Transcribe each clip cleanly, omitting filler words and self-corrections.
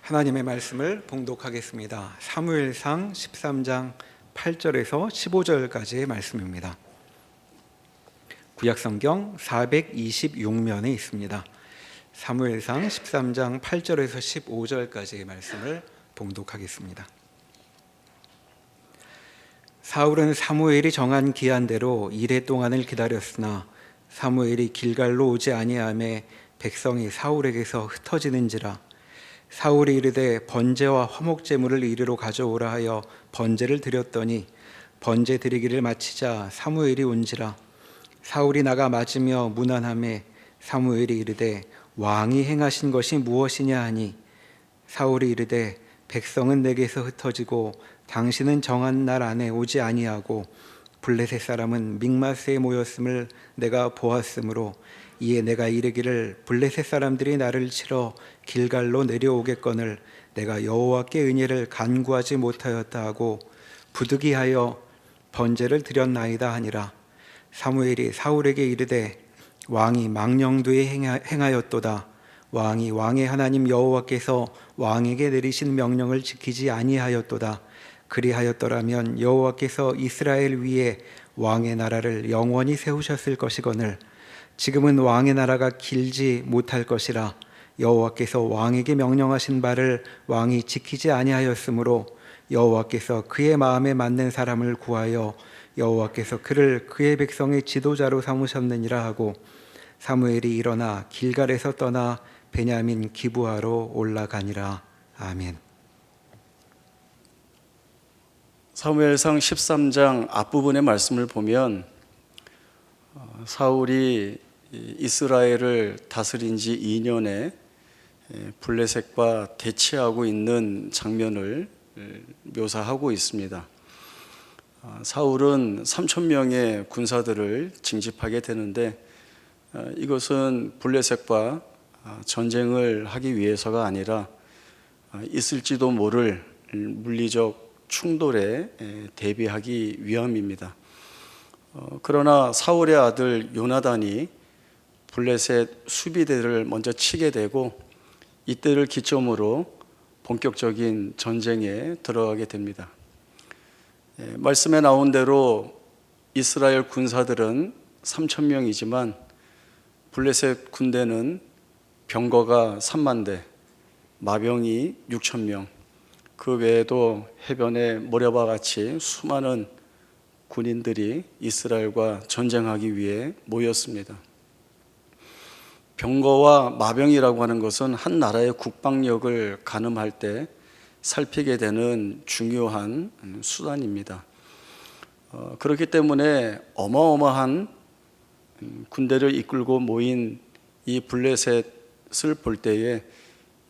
하나님의 말씀을 봉독하겠습니다. 사무엘상 13장 8절에서 15절까지의 말씀입니다. 구약성경 426면에 있습니다. 사무엘상 13장 8절에서 15절까지의 말씀을 봉독하겠습니다. 사울은 사무엘이 정한 기한대로 이레 동안을 기다렸으나 사무엘이 길갈로 오지 아니하매 백성이 사울에게서 흩어지는지라. 사울이 이르되 번제와 화목 제물을 이리로 가져오라 하여 번제를 드렸더니 번제 드리기를 마치자 사무엘이 온지라. 사울이 나가 맞으며 문안하매 사무엘이 이르되 왕이 행하신 것이 무엇이냐 하니 사울이 이르되 백성은 내게서 흩어지고 당신은 정한 날 안에 오지 아니하고 블레셋 사람은 믹마스에 모였음을 내가 보았으므로 이에 내가 이르기를 블레셋 사람들이 나를 치러 길갈로 내려오겠거늘 내가 여호와께 은혜를 간구하지 못하였다 하고 부득이하여 번제를 드렸나이다 하니라. 사무엘이 사울에게 이르되 왕이 망령되이 행하였도다. 왕이 왕의 하나님 여호와께서 왕에게 내리신 명령을 지키지 아니하였도다. 그리하였더라면 여호와께서 이스라엘 위에 왕의 나라를 영원히 세우셨을 것이거늘 지금은 왕의 나라가 길지 못할 것이라. 여호와께서 왕에게 명령하신 바를 왕이 지키지 아니하였으므로 여호와께서 그의 마음에 맞는 사람을 구하여 여호와께서 그를 그의 백성의 지도자로 삼으셨느니라 하고 사무엘이 일어나 길갈에서 떠나 베냐민 기브아로 올라가니라. 아멘. 사무엘상 13장 앞부분의 말씀을 보면 사울이 이스라엘을 다스린 지 2년에 블레셋과 대치하고 있는 장면을 묘사하고 있습니다. 사울은 3,000명의 군사들을 징집하게 되는데 이것은 블레셋과 전쟁을 하기 위해서가 아니라 있을지도 모를 물리적 충돌에 대비하기 위함입니다. 그러나 사울의 아들 요나단이 블레셋 수비대를 먼저 치게 되고 이때를 기점으로 본격적인 전쟁에 들어가게 됩니다. 말씀에 나온 대로 이스라엘 군사들은 3,000명이지만 블레셋 군대는 병거가 3만 대, 마병이 6,000명, 그 외에도 해변에 모래와 같이 수많은 군인들이 이스라엘과 전쟁하기 위해 모였습니다. 병거와 마병이라고 하는 것은 한 나라의 국방력을 가늠할 때 살피게 되는 중요한 수단입니다. 그렇기 때문에 어마어마한 군대를 이끌고 모인 이 블레셋을 볼 때에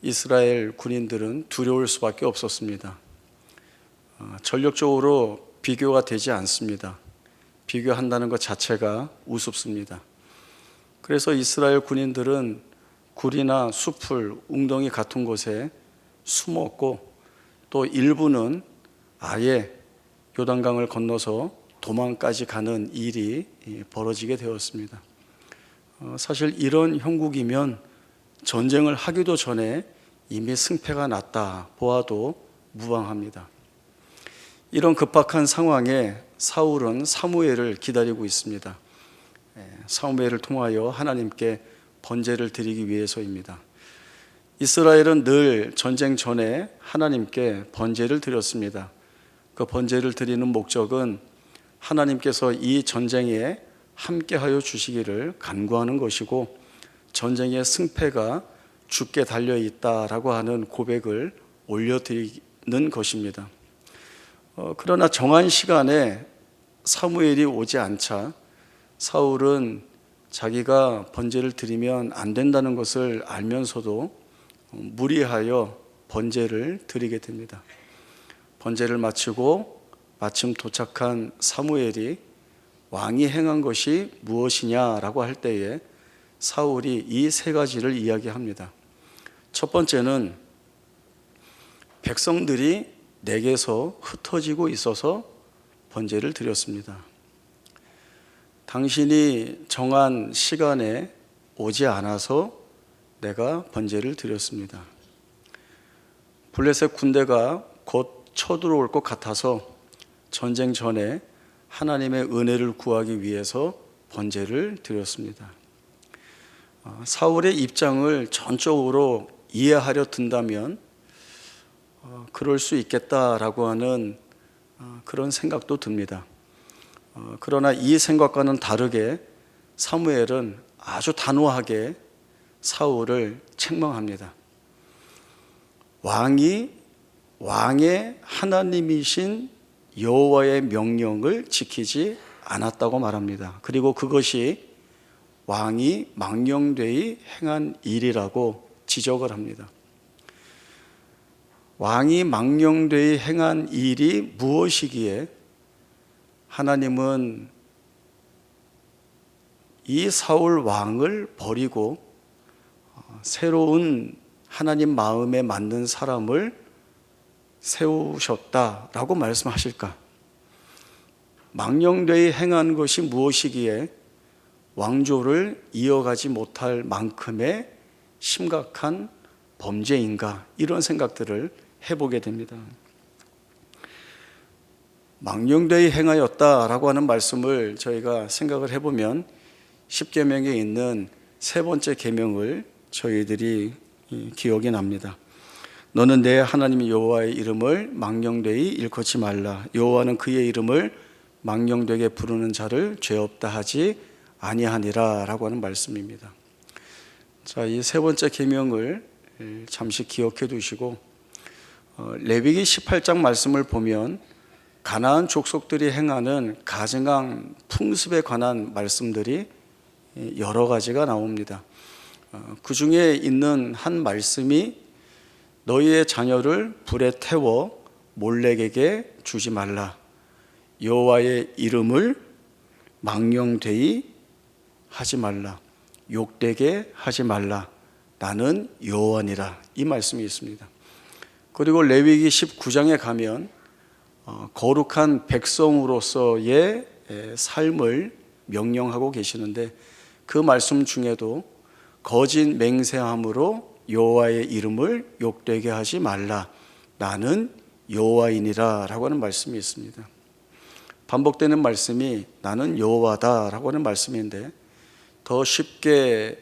이스라엘 군인들은 두려울 수밖에 없었습니다. 전력적으로 비교가 되지 않습니다. 비교한다는 것 자체가 우습습니다. 그래서 이스라엘 군인들은 굴이나 숲을 웅덩이 같은 곳에 숨었고 또 일부는 아예 요단강을 건너서 도망까지 가는 일이 벌어지게 되었습니다. 사실 이런 형국이면 전쟁을 하기도 전에 이미 승패가 났다 보아도 무방합니다. 이런 급박한 상황에 사울은 사무엘을 기다리고 있습니다. 사무엘을 통하여 하나님께 번제를 드리기 위해서입니다. 이스라엘은 늘 전쟁 전에 하나님께 번제를 드렸습니다. 그 번제를 드리는 목적은 하나님께서 이 전쟁에 함께하여 주시기를 간구하는 것이고 전쟁의 승패가 주께 달려있다라고 하는 고백을 올려드리는 것입니다. 그러나 정한 시간에 사무엘이 오지 않자 사울은 자기가 번제를 드리면 안 된다는 것을 알면서도 무리하여 번제를 드리게 됩니다. 번제를 마치고 마침 도착한 사무엘이 왕이 행한 것이 무엇이냐라고 할 때에 사울이 이 세 가지를 이야기합니다. 첫 번째는 백성들이 내게서 흩어지고 있어서 번제를 드렸습니다. 당신이 정한 시간에 오지 않아서 내가 번제를 드렸습니다. 블레셋 군대가 곧 쳐들어올 것 같아서 전쟁 전에 하나님의 은혜를 구하기 위해서 번제를 드렸습니다. 사울의 입장을 전적으로 이해하려 든다면 그럴 수 있겠다라고 하는 그런 생각도 듭니다. 그러나 이 생각과는 다르게 사무엘은 아주 단호하게 사울을 책망합니다. 왕의 하나님이신 여호와의 명령을 지키지 않았다고 말합니다. 그리고 그것이 왕이 망령되이 행한 일이라고 지적을 합니다. 왕이 망령되이 행한 일이 무엇이기에 하나님은 이 사울 왕을 버리고 새로운 하나님 마음에 맞는 사람을 세우셨다라고 말씀하실까? 망령되이 행한 것이 무엇이기에 왕조를 이어가지 못할 만큼의 심각한 범죄인가? 이런 생각들을 해보게 됩니다. 망령되이 행하였다라고 하는 말씀을 저희가 생각을 해보면 10계명에 있는 세 번째 계명을 저희들이 기억이 납니다. 너는 내 하나님 여호와의 이름을 망령되이 일컫지 말라. 여호와는 그의 이름을 망령되게 부르는 자를 죄 없다 하지 아니하니라 라고 하는 말씀입니다. 자, 이 세 번째 계명을 잠시 기억해 두시고 레위기 18장 말씀을 보면 가나안 족속들이 행하는 가증한 풍습에 관한 말씀들이 여러 가지가 나옵니다. 그 중에 있는 한 말씀이 너희의 자녀를 불에 태워 몰렉에게 주지 말라. 여호와의 이름을 망령되이 하지 말라. 욕되게 하지 말라. 나는 여호와니라. 이 말씀이 있습니다. 그리고 레위기 19장에 가면 거룩한 백성으로서의 삶을 명령하고 계시는데 그 말씀 중에도 거짓 맹세함으로 여호와의 이름을 욕되게 하지 말라. 나는 여호와이니라 라고 하는 말씀이 있습니다. 반복되는 말씀이 나는 여호와다 라고 하는 말씀인데 더 쉽게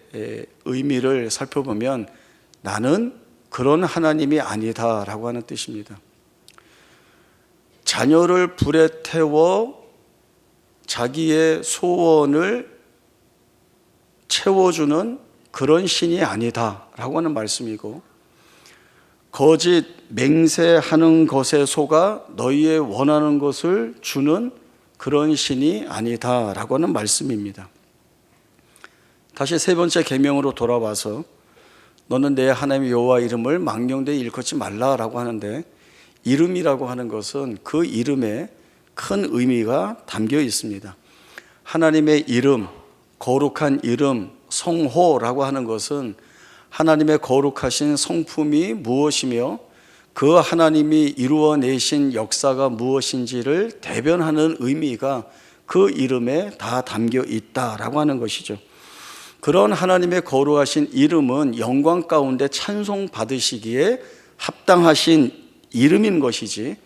의미를 살펴보면 나는 그런 하나님이 아니다 라고 하는 뜻입니다. 자녀를 불에 태워 자기의 소원을 채워주는 그런 신이 아니다 라고 하는 말씀이고, 거짓 맹세하는 것에 속아 너희의 원하는 것을 주는 그런 신이 아니다 라고 하는 말씀입니다. 다시 세 번째 계명으로 돌아와서 너는 내 하나님 여호와 이름을 망령되이 일컫지 말라라고 하는데, 이름이라고 하는 것은 그 이름에 큰 의미가 담겨 있습니다. 하나님의 이름, 거룩한 이름, 성호라고 하는 것은 하나님의 거룩하신 성품이 무엇이며 그 하나님이 이루어내신 역사가 무엇인지를 대변하는 의미가 그 이름에 다 담겨 있다라고 하는 것이죠. 그런 하나님의 거룩하신 이름은 영광 가운데 찬송 받으시기에 합당하신 이름인 것이지,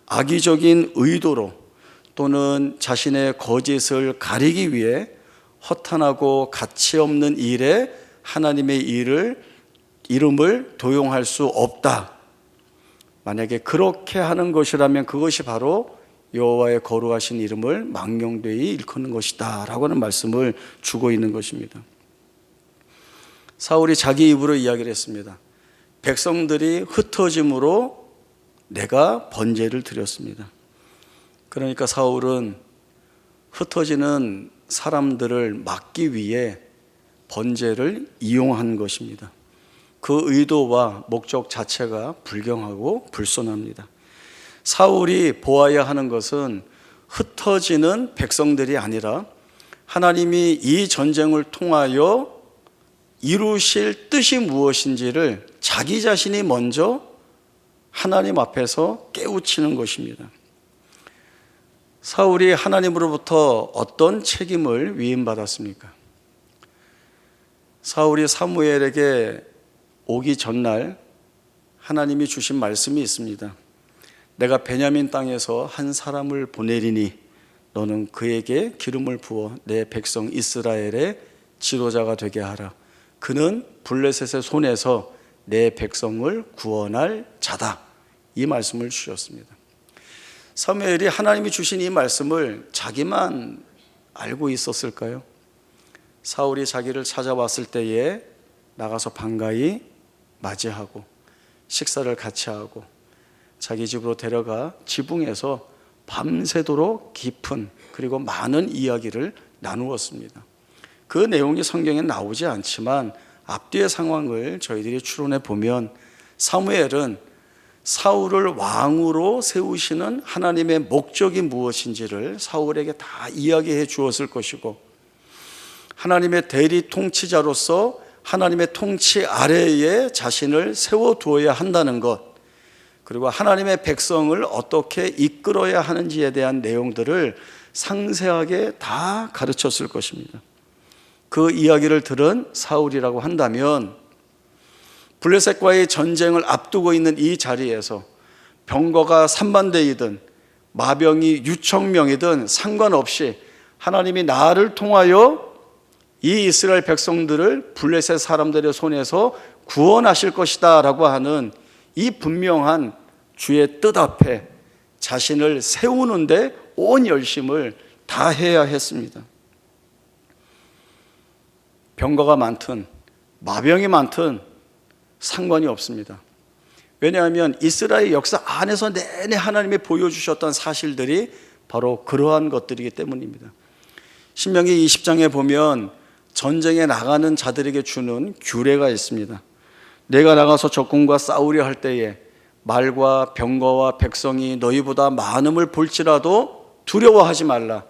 악의적인 의도로 또는 자신의 거짓을 가리기 위해 허탄하고 가치 없는 일에 하나님의 이름을 도용할 수 없다. 만약에 그렇게 하는 것이라면 그것이 바로 여호와의 거룩하신 이름을 망령되이 일컫는 것이다 라고 하는 말씀을 주고 있는 것입니다. 사울이 자기 입으로 이야기를 했습니다. 백성들이 흩어짐으로 내가 번제를 드렸습니다. 그러니까 사울은 흩어지는 사람들을 막기 위해 번제를 이용한 것입니다. 그 의도와 목적 자체가 불경하고 불손합니다. 사울이 보아야 하는 것은 흩어지는 백성들이 아니라 하나님이 이 전쟁을 통하여 이루실 뜻이 무엇인지를 자기 자신이 먼저 하나님 앞에서 깨우치는 것입니다. 사울이 하나님으로부터 어떤 책임을 위임받았습니까? 사울이 사무엘에게 오기 전날 하나님이 주신 말씀이 있습니다. 내가 베냐민 땅에서 한 사람을 보내리니 너는 그에게 기름을 부어 내 백성 이스라엘의 지도자가 되게 하라. 그는 블레셋의 손에서 내 백성을 구원할 자다. 이 말씀을 주셨습니다. 사무엘이 하나님이 주신 이 말씀을 자기만 알고 있었을까요? 사울이 자기를 찾아왔을 때에 나가서 반가이 맞이하고 식사를 같이 하고 자기 집으로 데려가 지붕에서 밤새도록 깊은 그리고 많은 이야기를 나누었습니다. 그 내용이 성경에 나오지 않지만 앞뒤의 상황을 저희들이 추론해 보면 사무엘은 사울을 왕으로 세우시는 하나님의 목적이 무엇인지를 사울에게 다 이야기해 주었을 것이고, 하나님의 대리 통치자로서 하나님의 통치 아래에 자신을 세워두어야 한다는 것, 그리고 하나님의 백성을 어떻게 이끌어야 하는지에 대한 내용들을 상세하게 다 가르쳤을 것입니다. 그 이야기를 들은 사울이라고 한다면 블레셋과의 전쟁을 앞두고 있는 이 자리에서 병거가 3만 대이든 마병이 6천 명이든 상관없이 하나님이 나를 통하여 이 이스라엘 백성들을 블레셋 사람들의 손에서 구원하실 것이다 라고 하는 이 분명한 주의 뜻 앞에 자신을 세우는데 온 열심을 다해야 했습니다. 병거가 많든 마병이 많든 상관이 없습니다. 왜냐하면 이스라엘 역사 안에서 내내 하나님이 보여주셨던 사실들이 바로 그러한 것들이기 때문입니다. 신명기 20장에 보면 전쟁에 나가는 자들에게 주는 규례가 있습니다. 내가 나가서 적군과 싸우려 할 때에 말과 병거와 백성이 너희보다 많음을 볼지라도 두려워하지 말라.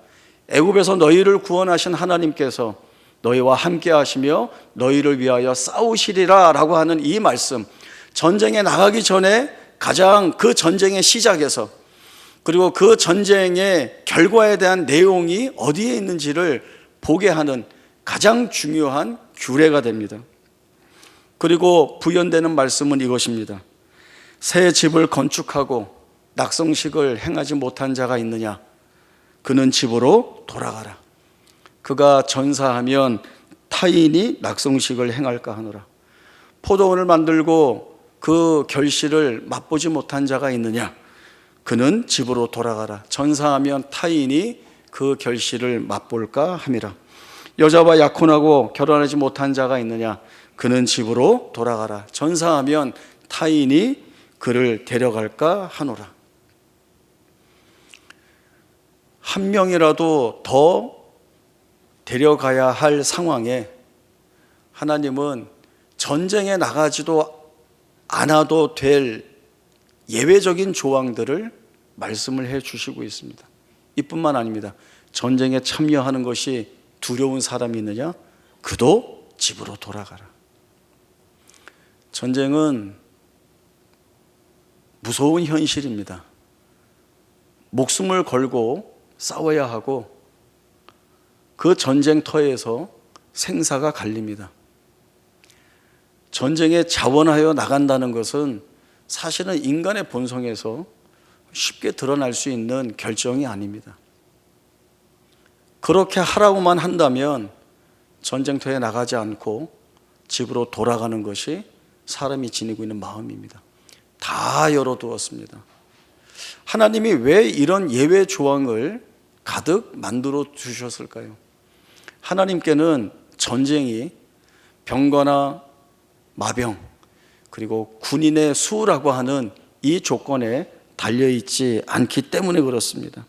애굽에서 너희를 구원하신 하나님께서 너희와 함께 하시며 너희를 위하여 싸우시리라 라고 하는 이 말씀, 전쟁에 나가기 전에 가장 그 전쟁의 시작에서 그리고 그 전쟁의 결과에 대한 내용이 어디에 있는지를 보게 하는 가장 중요한 규례가 됩니다. 그리고 부연되는 말씀은 이것입니다. 새 집을 건축하고 낙성식을 행하지 못한 자가 있느냐? 그는 집으로 돌아가라. 그가 전사하면 타인이 낙성식을 행할까 하노라. 포도원을 만들고 그 결실을 맛보지 못한 자가 있느냐? 그는 집으로 돌아가라. 전사하면 타인이 그 결실을 맛볼까 함이라. 여자와 약혼하고 결혼하지 못한 자가 있느냐? 그는 집으로 돌아가라. 전사하면 타인이 그를 데려갈까 하노라. 한 명이라도 더 데려가야 할 상황에 하나님은 전쟁에 나가지도 않아도 될 예외적인 조항들을 말씀을 해 주시고 있습니다. 이뿐만 아닙니다. 전쟁에 참여하는 것이 두려운 사람이 있느냐? 그도 집으로 돌아가라. 전쟁은 무서운 현실입니다. 목숨을 걸고 싸워야 하고 그 전쟁터에서 생사가 갈립니다. 전쟁에 자원하여 나간다는 것은 사실은 인간의 본성에서 쉽게 드러날 수 있는 결정이 아닙니다. 그렇게 하라고만 한다면 전쟁터에 나가지 않고 집으로 돌아가는 것이 사람이 지니고 있는 마음입니다. 다 열어두었습니다. 하나님이 왜 이런 예외 조항을 가득 만들어 주셨을까요? 하나님께는 전쟁이 병거나 마병 그리고 군인의 수라고 하는 이 조건에 달려있지 않기 때문에 그렇습니다.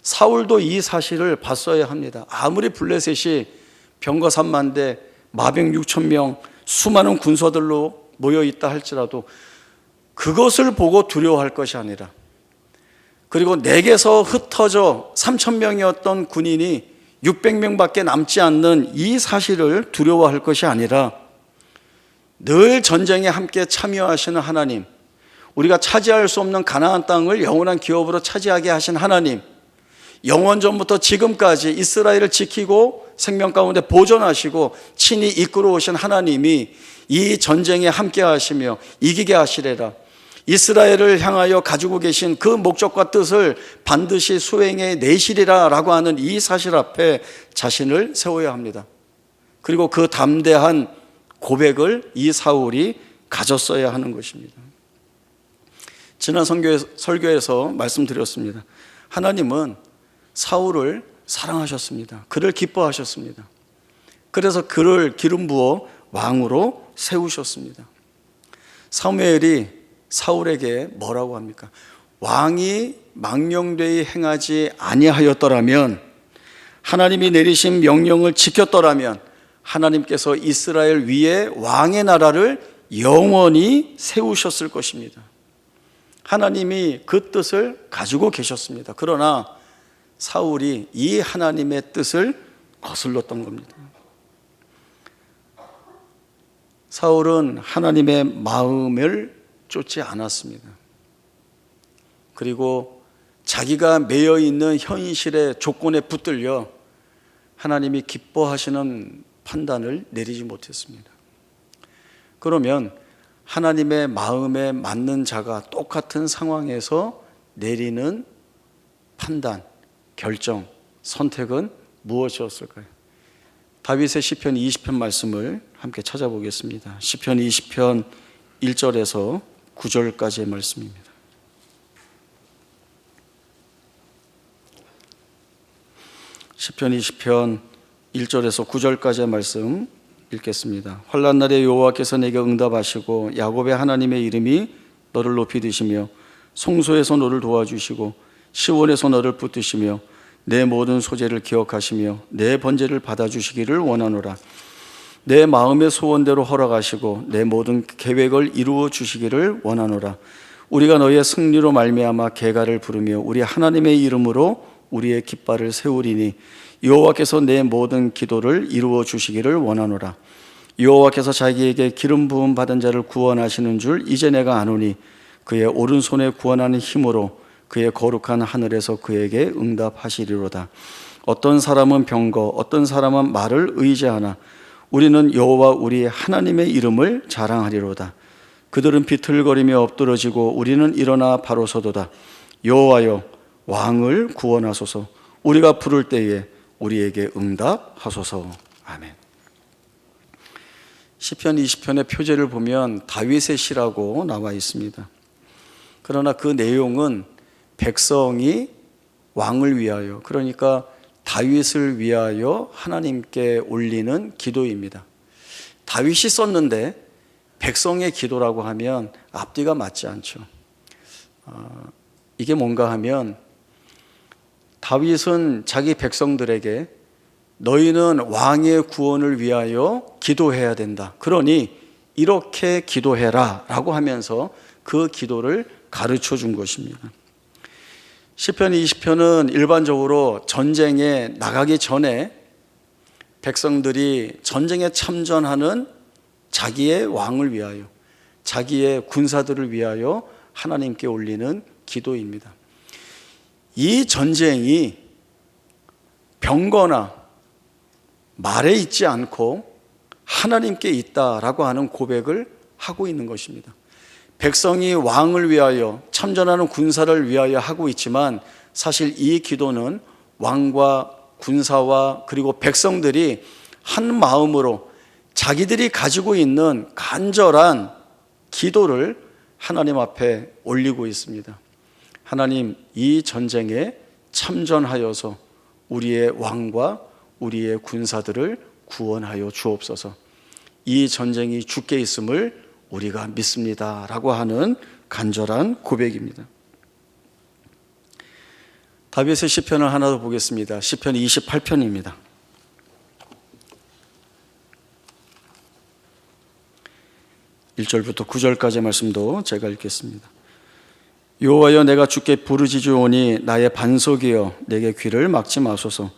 사울도 이 사실을 봤어야 합니다. 아무리 블레셋이 병거 3만 대, 마병 6천 명, 수많은 군사들로 모여있다 할지라도 그것을 보고 두려워할 것이 아니라, 그리고 내게서 흩어져 3천 명이었던 군인이 600명밖에 남지 않는 이 사실을 두려워할 것이 아니라 늘 전쟁에 함께 참여하시는 하나님, 우리가 차지할 수 없는 가나안 땅을 영원한 기업으로 차지하게 하신 하나님, 영원 전부터 지금까지 이스라엘을 지키고 생명 가운데 보존하시고 친히 이끌어 오신 하나님이 이 전쟁에 함께 하시며 이기게 하시리라. 이스라엘을 향하여 가지고 계신 그 목적과 뜻을 반드시 수행해 내시리라 라고 하는 이 사실 앞에 자신을 세워야 합니다. 그리고 그 담대한 고백을 이 사울이 가졌어야 하는 것입니다. 지난 설교에서 말씀드렸습니다. 하나님은 사울을 사랑하셨습니다. 그를 기뻐하셨습니다. 그래서 그를 기름 부어 왕으로 세우셨습니다. 사무엘이 사울에게 뭐라고 합니까? 왕이 망령되이 행하지 아니하였더라면, 하나님이 내리신 명령을 지켰더라면 하나님께서 이스라엘 위에 왕의 나라를 영원히 세우셨을 것입니다. 하나님이 그 뜻을 가지고 계셨습니다. 그러나 사울이 이 하나님의 뜻을 거슬렀던 겁니다. 사울은 하나님의 마음을 쫓지 않았습니다. 그리고 자기가 매여 있는 현실의 조건에 붙들려 하나님이 기뻐하시는 판단을 내리지 못했습니다. 그러면 하나님의 마음에 맞는 자가 똑같은 상황에서 내리는 판단, 결정, 선택은 무엇이었을까요? 다윗의 시편 20편 말씀을 함께 찾아보겠습니다. 시편 20편 1절에서 9절까지의 말씀입니다. 시편 20편 1절에서 9절까지의 말씀 읽겠습니다. 환난 날에 여호와께서 내게 응답하시고 야곱의 하나님의 이름이 너를 높이 드시며 송소에서 너를 도와주시고 시온에서 너를 붙드시며 내 모든 소재를 기억하시며 내 번제를 받아주시기를 원하노라. 내 마음의 소원대로 허락하시고 내 모든 계획을 이루어 주시기를 원하노라. 우리가 너의 승리로 말미암아 계가를 부르며 우리 하나님의 이름으로 우리의 깃발을 세우리니 여호와께서 내 모든 기도를 이루어 주시기를 원하노라. 여호와께서 자기에게 기름 부음 받은 자를 구원하시는 줄 이제 내가 아노니 그의 오른손에 구원하는 힘으로 그의 거룩한 하늘에서 그에게 응답하시리로다. 어떤 사람은 병거, 어떤 사람은 말을 의지하나 우리는 여호와 우리 하나님의 이름을 자랑하리로다. 그들은 비틀거리며 엎드러지고 우리는 일어나 바로 서도다. 여호와여 왕을 구원하소서. 우리가 부를 때에 우리에게 응답하소서. 아멘. 시편 20편의 표제를 보면 다윗의 시라고 나와 있습니다. 그러나 그 내용은 백성이 왕을 위하여, 그러니까 다윗을 위하여 하나님께 올리는 기도입니다. 다윗이 썼는데 백성의 기도라고 하면 앞뒤가 맞지 않죠. 이게 뭔가 하면 다윗은 자기 백성들에게 너희는 왕의 구원을 위하여 기도해야 된다. 그러니 이렇게 기도해라 라고 하면서 그 기도를 가르쳐 준 것입니다. 시편 20편은 일반적으로 전쟁에 나가기 전에 백성들이 전쟁에 참전하는 자기의 왕을 위하여, 자기의 군사들을 위하여 하나님께 올리는 기도입니다. 이 전쟁이 병거나 말에 있지 않고 하나님께 있다라고 하는 고백을 하고 있는 것입니다. 백성이 왕을 위하여 참전하는 군사를 위하여 하고 있지만 사실 이 기도는 왕과 군사와 그리고 백성들이 한 마음으로 자기들이 가지고 있는 간절한 기도를 하나님 앞에 올리고 있습니다. 하나님, 이 전쟁에 참전하여서 우리의 왕과 우리의 군사들을 구원하여 주옵소서. 이 전쟁이 주께 있음을 우리가 믿습니다 라고 하는 간절한 고백입니다. 다윗의 시편을 하나 더 보겠습니다. 시편 28편입니다. 1절부터 9절까지의 말씀도 제가 읽겠습니다. 여호와여, 내가 주께 부르짖으오니 나의 반석이여 내게 귀를 막지 마소서.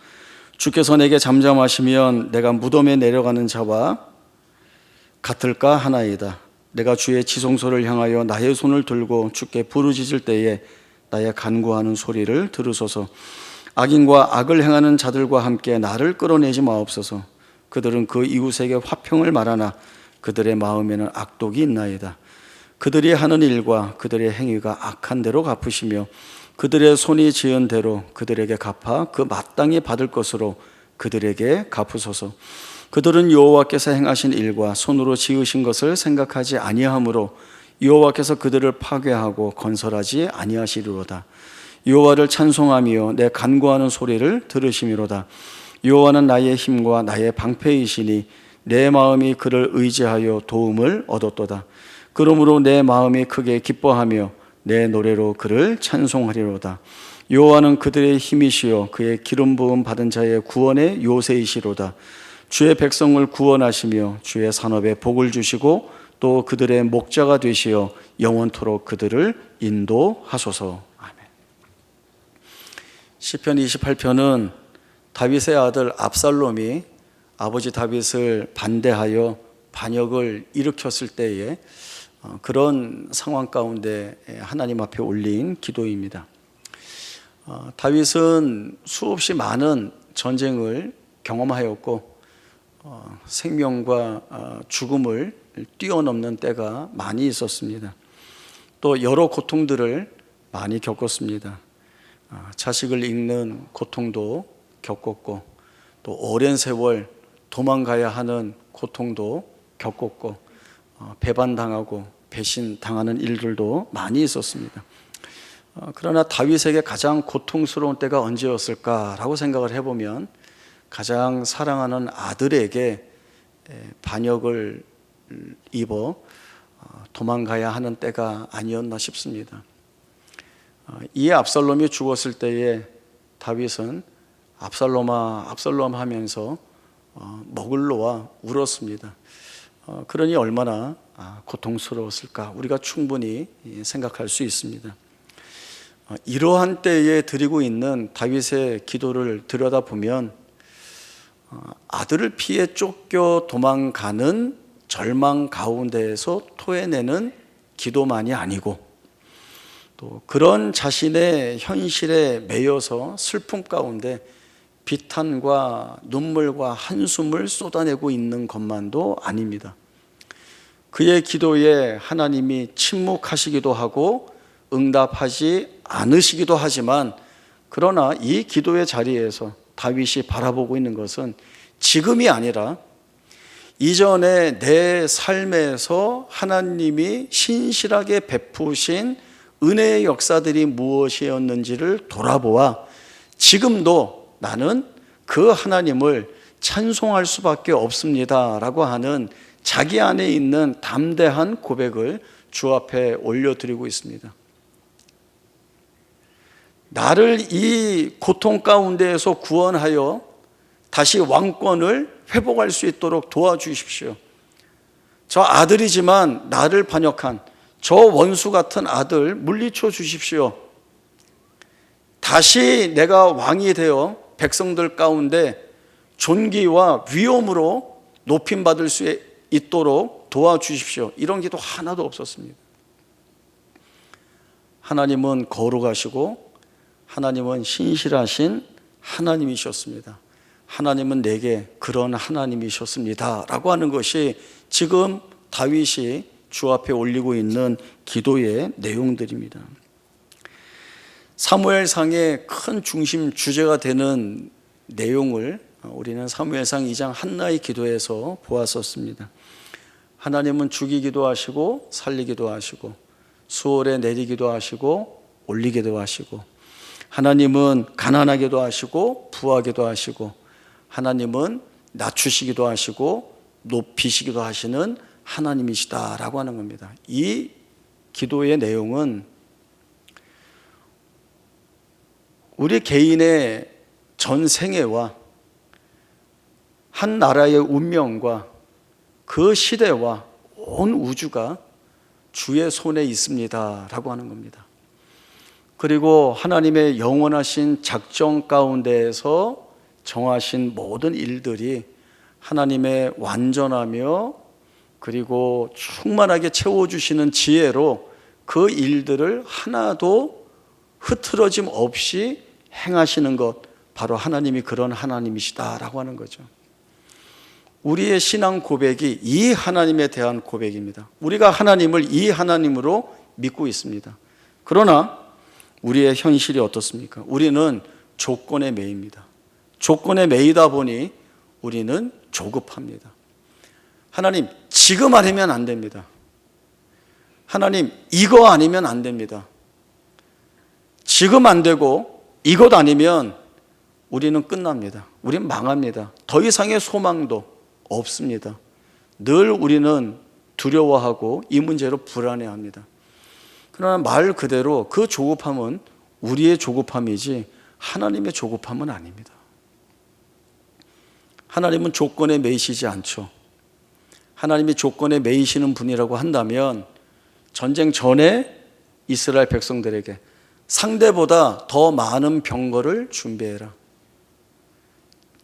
주께서 내게 잠잠하시면 내가 무덤에 내려가는 자와 같을까 하나이다. 내가 주의 지성소를 향하여 나의 손을 들고 주께 부르짖을 때에 나의 간구하는 소리를 들으소서. 악인과 악을 행하는 자들과 함께 나를 끌어내지 마옵소서. 그들은 그 이웃에게 화평을 말하나 그들의 마음에는 악독이 있나이다. 그들이 하는 일과 그들의 행위가 악한 대로 갚으시며 그들의 손이 지은 대로 그들에게 갚아 그 마땅히 받을 것으로 그들에게 갚으소서. 그들은 여호와께서 행하신 일과 손으로 지으신 것을 생각하지 아니하므로 여호와께서 그들을 파괴하고 건설하지 아니하시리로다. 여호와를 찬송하며 내 간구하는 소리를 들으시미로다. 여호와는 나의 힘과 나의 방패이시니 내 마음이 그를 의지하여 도움을 얻었도다. 그러므로 내 마음이 크게 기뻐하며 내 노래로 그를 찬송하리로다. 여호와는 그들의 힘이시여 그의 기름 부음 받은 자의 구원의 요새이시로다. 주의 백성을 구원하시며 주의 산업에 복을 주시고 또 그들의 목자가 되시어 영원토록 그들을 인도하소서. 아멘. 시편 28편은 다윗의 아들 압살롬이 아버지 다윗을 반대하여 반역을 일으켰을 때에 그런 상황 가운데 하나님 앞에 올린 기도입니다. 다윗은 수없이 많은 전쟁을 경험하였고 생명과 죽음을 뛰어넘는 때가 많이 있었습니다. 또 여러 고통들을 많이 겪었습니다. 자식을 잃는 고통도 겪었고 또 오랜 세월 도망가야 하는 고통도 겪었고 배반당하고 배신당하는 일들도 많이 있었습니다. 그러나 다윗에게 가장 고통스러운 때가 언제였을까라고 생각을 해보면 가장 사랑하는 아들에게 반역을 입어 도망가야 하는 때가 아니었나 싶습니다. 이 압살롬이 죽었을 때에 다윗은 압살롬아 압살롬 하면서 목을 놓아 울었습니다. 그러니 얼마나 고통스러웠을까 우리가 충분히 생각할 수 있습니다. 이러한 때에 드리고 있는 다윗의 기도를 들여다보면 아들을 피해 쫓겨 도망가는 절망 가운데에서 토해내는 기도만이 아니고 또 그런 자신의 현실에 매여서 슬픔 가운데 비탄과 눈물과 한숨을 쏟아내고 있는 것만도 아닙니다. 그의 기도에 하나님이 침묵하시기도 하고 응답하지 않으시기도 하지만 그러나 이 기도의 자리에서 다윗이 바라보고 있는 것은 지금이 아니라 이전에 내 삶에서 하나님이 신실하게 베푸신 은혜의 역사들이 무엇이었는지를 돌아보아 지금도 나는 그 하나님을 찬송할 수밖에 없습니다 라고 하는 자기 안에 있는 담대한 고백을 주 앞에 올려드리고 있습니다. 나를 이 고통 가운데에서 구원하여 다시 왕권을 회복할 수 있도록 도와주십시오. 저 아들이지만 나를 반역한 저 원수 같은 아들 물리쳐 주십시오. 다시 내가 왕이 되어 백성들 가운데 존귀와 위엄으로 높임받을 수 있도록 도와주십시오. 이런 기도 하나도 없었습니다. 하나님은 거룩하시고 하나님은 신실하신 하나님이셨습니다. 하나님은 내게 그런 하나님이셨습니다 라고 하는 것이 지금 다윗이 주 앞에 올리고 있는 기도의 내용들입니다. 사무엘상의 큰 중심 주제가 되는 내용을 우리는 사무엘상 2장 한나의 기도에서 보았었습니다. 하나님은 죽이기도 하시고 살리기도 하시고 수월에 내리기도 하시고 올리기도 하시고 하나님은 가난하게도 하시고 부하게도 하시고 하나님은 낮추시기도 하시고 높이시기도 하시는 하나님이시다라고 하는 겁니다. 이 기도의 내용은 우리 개인의 전 생애와 한 나라의 운명과 그 시대와 온 우주가 주의 손에 있습니다 라고 하는 겁니다. 그리고 하나님의 영원하신 작정 가운데에서 정하신 모든 일들이 하나님의 완전하며 그리고 충만하게 채워주시는 지혜로 그 일들을 하나도 흐트러짐 없이 행하시는 것, 바로 하나님이 그런 하나님이시다라고 하는 거죠. 우리의 신앙 고백이 이 하나님에 대한 고백입니다. 우리가 하나님을 이 하나님으로 믿고 있습니다. 그러나 우리의 현실이 어떻습니까? 우리는 조건에 매입니다. 조건에 매이다 보니 우리는 조급합니다. 하나님, 지금 아니면 안 됩니다. 하나님, 이거 아니면 안 됩니다. 지금 안 되고 이것 아니면 우리는 끝납니다. 우리는 망합니다. 더 이상의 소망도 없습니다. 늘 우리는 두려워하고 이 문제로 불안해합니다. 그러나 말 그대로 그 조급함은 우리의 조급함이지 하나님의 조급함은 아닙니다. 하나님은 조건에 매이시지 않죠. 하나님이 조건에 매이시는 분이라고 한다면 전쟁 전에 이스라엘 백성들에게 상대보다 더 많은 병거를 준비해라.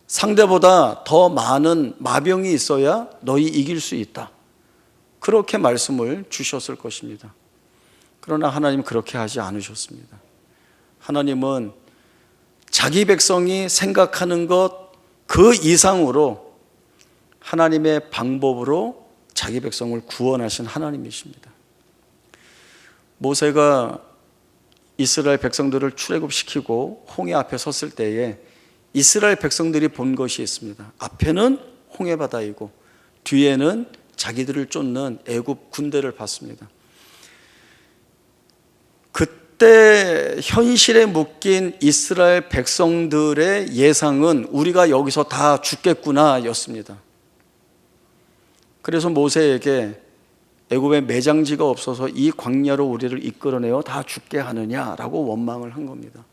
상대보다 더 많은 마병이 있어야 너희 이길 수 있다. 그렇게 말씀을 주셨을 것입니다. 그러나 하나님은 그렇게 하지 않으셨습니다. 하나님은 자기 백성이 생각하는 것 그 이상으로 하나님의 방법으로 자기 백성을 구원하신 하나님이십니다. 모세가 이스라엘 백성들을 출애굽시키고 홍해 앞에 섰을 때에 이스라엘 백성들이 본 것이 있습니다. 앞에는 홍해바다이고 뒤에는 자기들을 쫓는 애굽 군대를 봤습니다. 그때 현실에 묶인 이스라엘 백성들의 예상은 우리가 여기서 다 죽겠구나 였습니다. 그래서 모세에게 애굽에 매장지가 없어서 이 광야로 우리를 이끌어내어 다 죽게 하느냐라고 원망을 한 겁니다.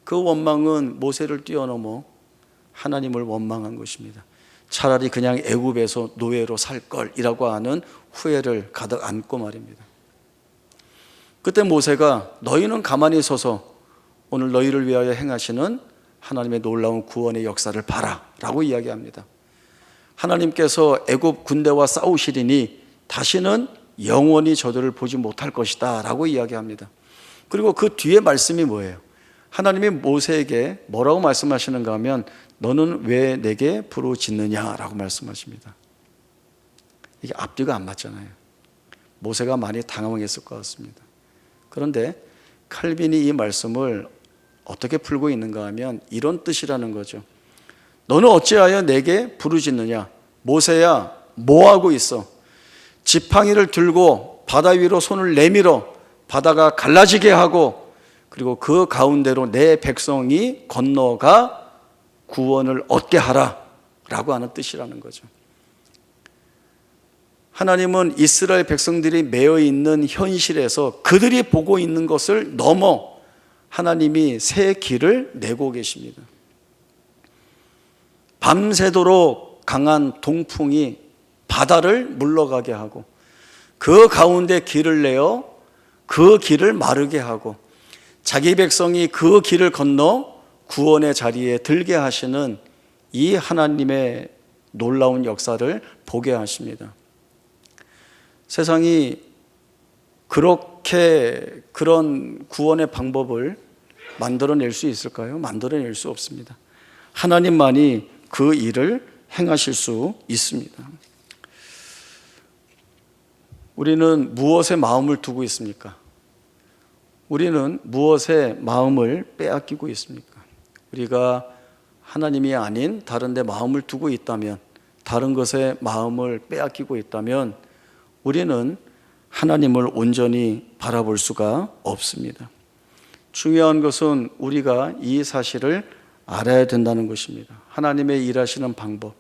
그 원망은 모세를 뛰어넘어 하나님을 원망한 것입니다. 차라리 그냥 애굽에서 노예로 살 걸이라고 하는 후회를 가득 안고 말입니다. 그때 모세가 너희는 가만히 서서 오늘 너희를 위하여 행하시는 하나님의 놀라운 구원의 역사를 봐라 라고 이야기합니다. 하나님께서 애굽 군대와 싸우시리니 다시는 영원히 저들을 보지 못할 것이다 라고 이야기합니다. 그리고 그 뒤에 말씀이 뭐예요? 하나님이 모세에게 뭐라고 말씀하시는가 하면 너는 왜 내게 부르짖느냐 라고 말씀하십니다. 이게 앞뒤가 안 맞잖아요. 모세가 많이 당황했을 것 같습니다. 그런데 칼빈이 이 말씀을 어떻게 풀고 있는가 하면 이런 뜻이라는 거죠. 너는 어찌하여 내게 부르짖느냐? 모세야, 뭐하고 있어? 지팡이를 들고 바다 위로 손을 내밀어 바다가 갈라지게 하고 그리고 그 가운데로 내 백성이 건너가 구원을 얻게 하라 라고 하는 뜻이라는 거죠. 하나님은 이스라엘 백성들이 매여 있는 현실에서 그들이 보고 있는 것을 넘어 하나님이 새 길을 내고 계십니다. 밤새도록 강한 동풍이 바다를 물러가게 하고 그 가운데 길을 내어 그 길을 마르게 하고 자기 백성이 그 길을 건너 구원의 자리에 들게 하시는 이 하나님의 놀라운 역사를 보게 하십니다. 세상이 그렇게 그런 구원의 방법을 만들어낼 수 있을까요? 만들어낼 수 없습니다. 하나님만이 그 일을 행하실 수 있습니다. 우리는 무엇에 마음을 두고 있습니까? 우리는 무엇에 마음을 빼앗기고 있습니까? 우리가 하나님이 아닌 다른 데 마음을 두고 있다면, 다른 것에 마음을 빼앗기고 있다면 우리는 하나님을 온전히 바라볼 수가 없습니다. 중요한 것은 우리가 이 사실을 알아야 된다는 것입니다. 하나님의 일하시는 방법,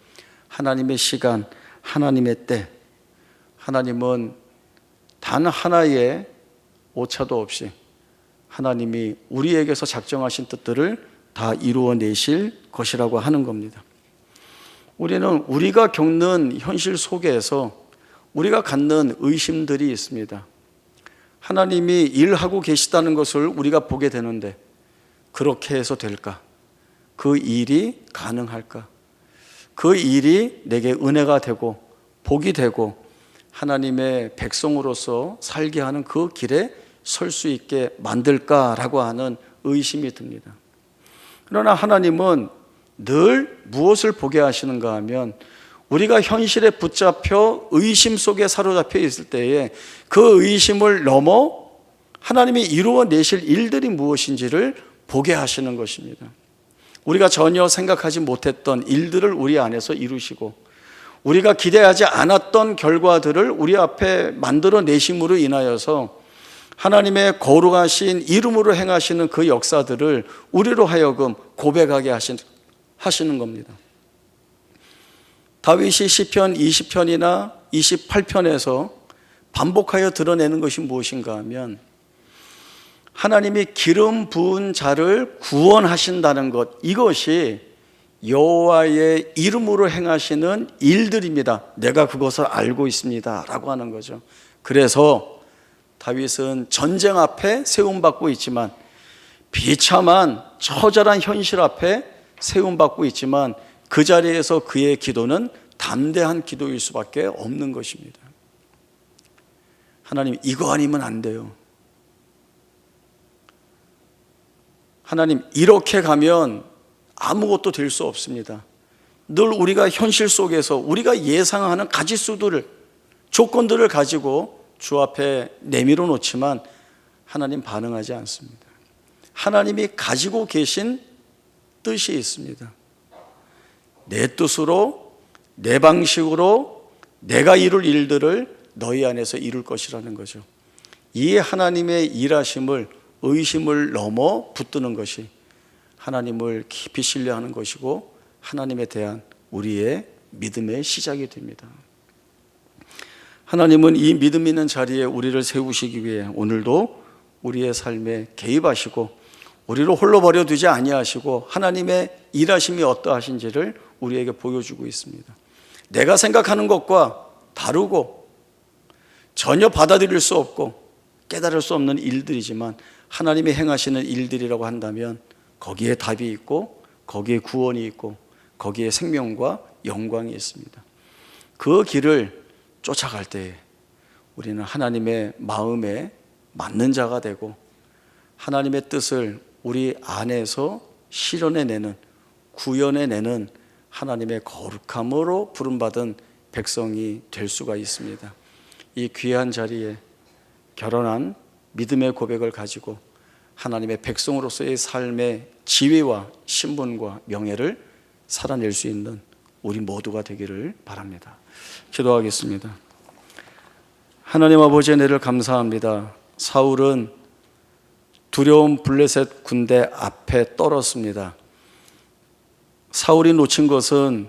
하나님의 시간, 하나님의 때, 하나님은 단 하나의 오차도 없이 하나님이 우리에게서 작정하신 뜻들을 다 이루어내실 것이라고 하는 겁니다. 우리는 우리가 겪는 현실 속에서 우리가 갖는 의심들이 있습니다. 하나님이 일하고 계시다는 것을 우리가 보게 되는데 그렇게 해서 될까? 그 일이 가능할까? 그 일이 내게 은혜가 되고 복이 되고 하나님의 백성으로서 살게 하는 그 길에 설 수 있게 만들까라고 하는 의심이 듭니다. 그러나 하나님은 늘 무엇을 보게 하시는가 하면 우리가 현실에 붙잡혀 의심 속에 사로잡혀 있을 때에 그 의심을 넘어 하나님이 이루어내실 일들이 무엇인지를 보게 하시는 것입니다. 우리가 전혀 생각하지 못했던 일들을 우리 안에서 이루시고 우리가 기대하지 않았던 결과들을 우리 앞에 만들어내심으로 인하여서 하나님의 거룩하신 이름으로 행하시는 그 역사들을 우리로 하여금 고백하게 하시는 겁니다. 다윗이 시편 20편이나 28편에서 반복하여 드러내는 것이 무엇인가 하면 하나님이 기름 부은 자를 구원하신다는 것, 이것이 여호와의 이름으로 행하시는 일들입니다. 내가 그것을 알고 있습니다 라고 하는 거죠. 그래서 다윗은 전쟁 앞에 세움받고 있지만, 비참한 처절한 현실 앞에 세움받고 있지만, 그 자리에서 그의 기도는 담대한 기도일 수밖에 없는 것입니다. 하나님, 이거 아니면 안 돼요. 하나님, 이렇게 가면 아무것도 될 수 없습니다. 늘 우리가 현실 속에서 우리가 예상하는 가짓수들을, 조건들을 가지고 주 앞에 내밀어 놓지만 하나님 반응하지 않습니다. 하나님이 가지고 계신 뜻이 있습니다. 내 뜻으로, 내 방식으로 내가 이룰 일들을 너희 안에서 이룰 것이라는 거죠. 이 하나님의 일하심을 의심을 넘어 붙드는 것이 하나님을 깊이 신뢰하는 것이고 하나님에 대한 우리의 믿음의 시작이 됩니다. 하나님은 이 믿음 있는 자리에 우리를 세우시기 위해 오늘도 우리의 삶에 개입하시고 우리를 홀로 버려두지 아니하시고 하나님의 일하심이 어떠하신지를 우리에게 보여주고 있습니다. 내가 생각하는 것과 다르고 전혀 받아들일 수 없고 깨달을 수 없는 일들이지만 하나님이 행하시는 일들이라고 한다면 거기에 답이 있고 거기에 구원이 있고 거기에 생명과 영광이 있습니다. 그 길을 쫓아갈 때에 우리는 하나님의 마음에 맞는 자가 되고 하나님의 뜻을 우리 안에서 실현해내는, 구현해내는 하나님의 거룩함으로 부름받은 백성이 될 수가 있습니다. 이 귀한 자리에 결혼한 믿음의 고백을 가지고 하나님의 백성으로서의 삶의 지위와 신분과 명예를 살아낼 수 있는 우리 모두가 되기를 바랍니다. 기도하겠습니다. 하나님 아버지, 은혜를 감사합니다. 사울은 두려운 블레셋 군대 앞에 떨었습니다. 사울이 놓친 것은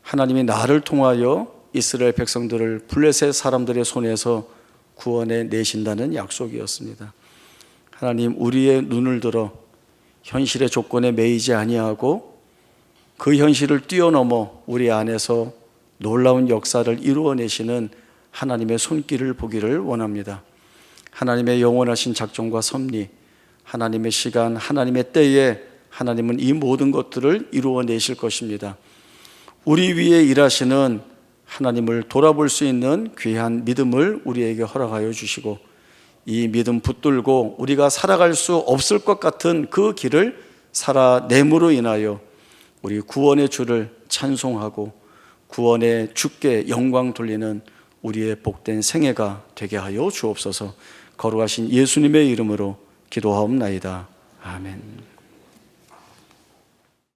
하나님이 나를 통하여 이스라엘 백성들을 블레셋 사람들의 손에서 구원해 내신다는 약속이었습니다. 하나님, 우리의 눈을 들어 현실의 조건에 매이지 아니하고 그 현실을 뛰어넘어 우리 안에서 놀라운 역사를 이루어내시는 하나님의 손길을 보기를 원합니다. 하나님의 영원하신 작정과 섭리, 하나님의 시간, 하나님의 때에 하나님은 이 모든 것들을 이루어내실 것입니다. 우리 위에 일하시는 하나님을 돌아볼 수 있는 귀한 믿음을 우리에게 허락하여 주시고 이 믿음 붙들고 우리가 살아갈 수 없을 것 같은 그 길을 살아냄으로 인하여 우리 구원의 주를 찬송하고 구원의 주께 영광 돌리는 우리의 복된 생애가 되게 하여 주옵소서. 거룩하신 예수님의 이름으로 기도하옵나이다. 아멘.